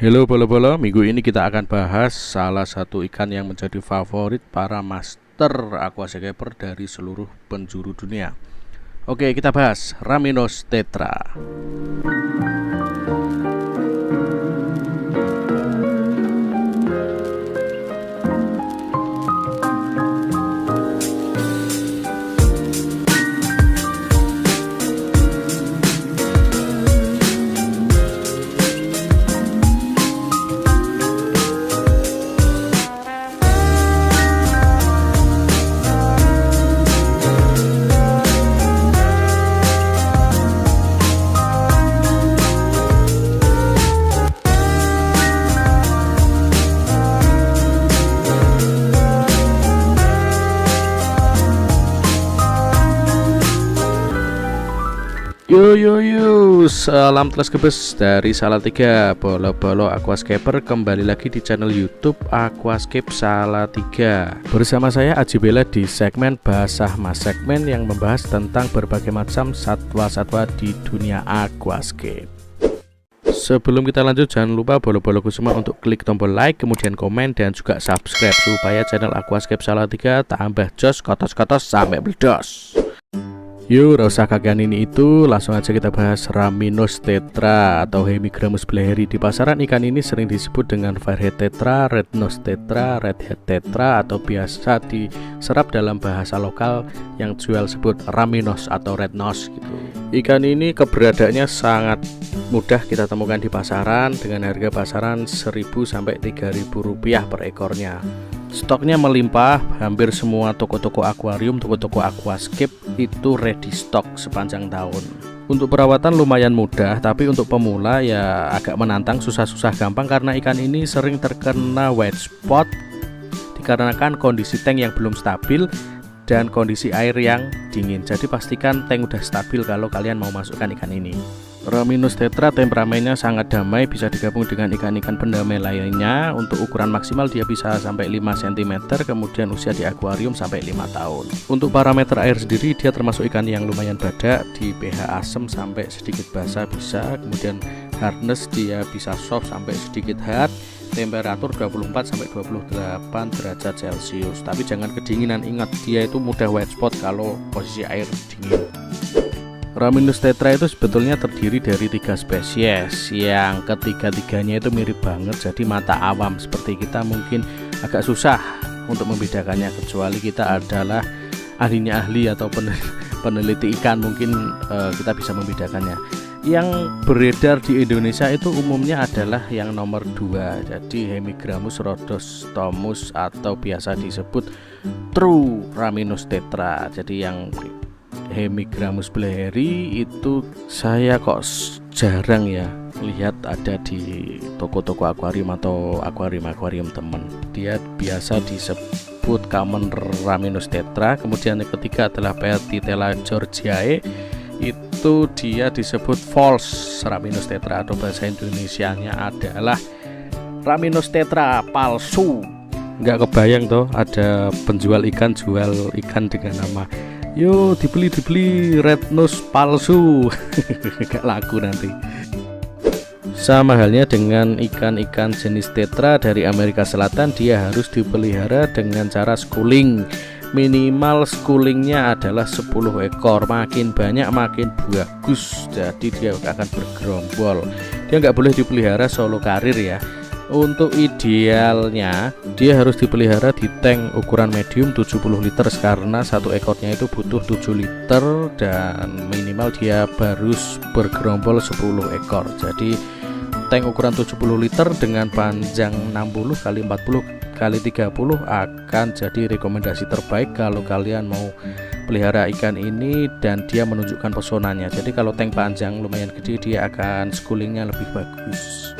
Halo bolo-bolo, minggu ini kita akan bahas salah satu ikan yang menjadi favorit para master aquascaper dari seluruh penjuru dunia. Oke, kita bahas Raminos tetra. Yo, salam telas gebes dari Salatiga. Bolo-bolo aquascaper kembali lagi di channel YouTube Aquascape Salatiga. Bersama saya Aji Bella di segmen Basah Mas, segmen yang membahas tentang berbagai macam satwa-satwa di dunia aquascape. Sebelum kita lanjut, jangan lupa bolo-boloku semua untuk klik tombol like, kemudian komen, dan juga subscribe supaya channel Aquascape Salatiga tambah jos, kotos-kotos sampai bledos. Yuk, usah kagean ini itu, langsung aja kita bahas Raminos tetra atau Hemigramus bleheri. Di pasaran ikan ini sering disebut dengan Firehead tetra, Red Nose tetra, Redhead tetra, atau biasa diserap dalam bahasa lokal yang jual sebut Raminos atau Red Nose gitu. Ikan ini keberadaannya sangat mudah kita temukan di pasaran dengan harga pasaran 1.000 sampai 3.000 rupiah per ekornya. Stoknya melimpah, hampir semua toko-toko akuarium, toko-toko aquascape itu ready stock sepanjang tahun. Untuk perawatan lumayan mudah, tapi untuk pemula ya agak menantang, susah-susah gampang karena ikan ini sering terkena white spot dikarenakan kondisi tank yang belum stabil dan kondisi air yang dingin. Jadi pastikan tank udah stabil kalau kalian mau masukkan ikan ini. Raminos tetra temperamennya sangat damai, bisa digabung dengan ikan-ikan pendamai lainnya. Untuk ukuran maksimal dia bisa sampai 5 cm, kemudian usia di akuarium sampai 5 tahun. Untuk parameter air sendiri dia termasuk ikan yang lumayan badak, di pH asam sampai sedikit basah bisa, kemudian hardness dia bisa soft sampai sedikit hard, temperatur 24 sampai 28 derajat Celcius. Tapi jangan kedinginan, ingat dia itu mudah white spot kalau posisi air dingin. Raminos tetra itu sebetulnya terdiri dari 3 spesies yang ketiga-tiganya itu mirip banget, jadi mata awam seperti kita mungkin agak susah untuk membedakannya, kecuali kita adalah ahlinya ahli atau peneliti ikan, mungkin kita bisa membedakannya. Yang beredar di Indonesia itu umumnya adalah yang nomor 2, jadi Hemigramus rhodostomus atau biasa disebut true Raminos tetra. Jadi yang Hemigramus bleheri itu saya kok jarang ya lihat ada di toko-toko akuarium atau akuarium temen. Dia biasa disebut common Raminos tetra. Kemudian yang ketiga adalah Peltitella georgiae, itu dia disebut false Raminos tetra atau bahasa Indonesianya adalah Raminos tetra palsu. Nggak kebayang toh ada penjual ikan jual ikan dengan nama yo dibeli Red Nose palsu. Gak laku nanti. Sama halnya dengan ikan-ikan jenis tetra dari Amerika Selatan, dia harus dipelihara dengan cara schooling. Minimal schoolingnya adalah 10 ekor, makin banyak makin bagus, jadi dia akan bergerombol. Dia nggak boleh dipelihara solo karir ya. Untuk idealnya dia harus dipelihara di tank ukuran medium 70 liter karena satu ekornya itu butuh 7 liter dan minimal dia harus bergerombol 10 ekor. Jadi tank ukuran 70 liter dengan panjang 60 x 40 x 30 akan jadi rekomendasi terbaik kalau kalian mau pelihara ikan ini dan dia menunjukkan pesonanya. Jadi kalau tank panjang lumayan gede dia akan schoolingnya lebih bagus.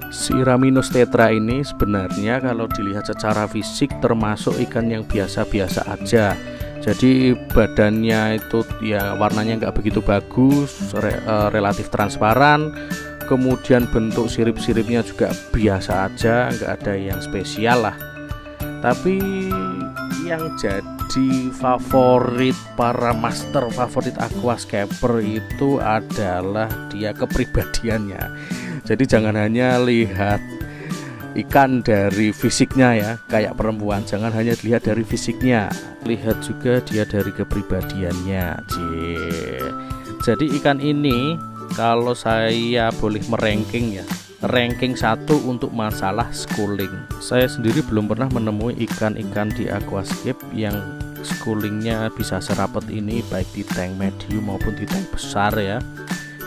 Si Raminos tetra ini sebenarnya kalau dilihat secara fisik termasuk ikan yang biasa-biasa aja. Jadi badannya itu ya warnanya nggak begitu bagus, relatif transparan. Kemudian bentuk sirip-siripnya juga biasa aja, nggak ada yang spesial lah. Tapi yang jadi favorit para master, favorit aquascaper itu adalah dia kepribadiannya. Jadi jangan hanya lihat ikan dari fisiknya ya, kayak perempuan, jangan hanya lihat dari fisiknya, lihat juga dia dari kepribadiannya. Jadi ikan ini kalau saya boleh meranking ya, ranking 1 untuk masalah schooling. Saya sendiri belum pernah menemui ikan-ikan di aquascape yang schoolingnya bisa serapet ini, baik di tank medium maupun di tank besar ya.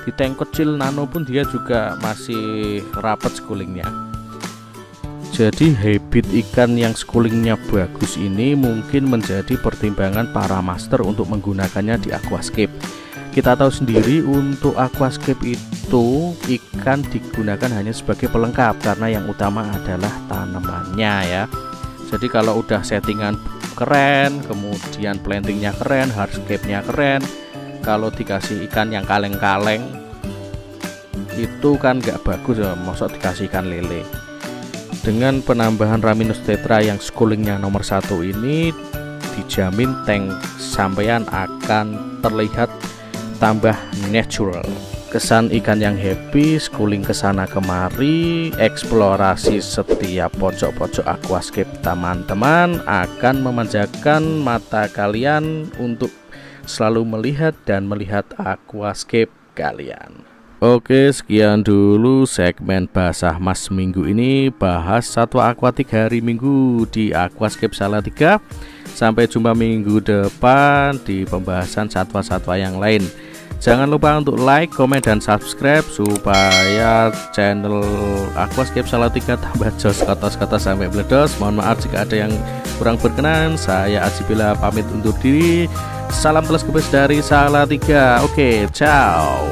Di tank kecil nano pun dia juga masih rapet schoolingnya. Jadi habit ikan yang schoolingnya bagus ini mungkin menjadi pertimbangan para master untuk menggunakannya di aquascape. Kita tahu sendiri untuk aquascape itu ikan digunakan hanya sebagai pelengkap, karena yang utama adalah tanamannya ya. Jadi kalau udah settingan keren, kemudian plantingnya keren, hardscape-nya keren, kalau dikasih ikan yang kaleng-kaleng itu kan nggak bagus ya, maksud dikasih ikan lele. Dengan penambahan Rhamnus tetra yang schoolingnya nomor 1 ini, dijamin tank sampean akan terlihat tambah natural. Kesan ikan yang happy, schooling kesana kemari, eksplorasi setiap pojok-pojok aquascape teman-teman akan memanjakan mata kalian untuk selalu melihat dan melihat aquascape kalian. Oke, sekian dulu segmen Basah Mas minggu ini, bahas satwa akuatik hari Minggu di Aquascape Salatiga. Sampai jumpa minggu depan di pembahasan satwa-satwa yang lain. Jangan lupa untuk like, komen, dan subscribe supaya channel Aquascape Salatiga tambah jos, kotos-kotos sampai bledos. Mohon maaf jika ada yang kurang berkenan. Saya Aji Bela pamit undur diri. Salam teleskopis dari Salatiga. Oke, ciao.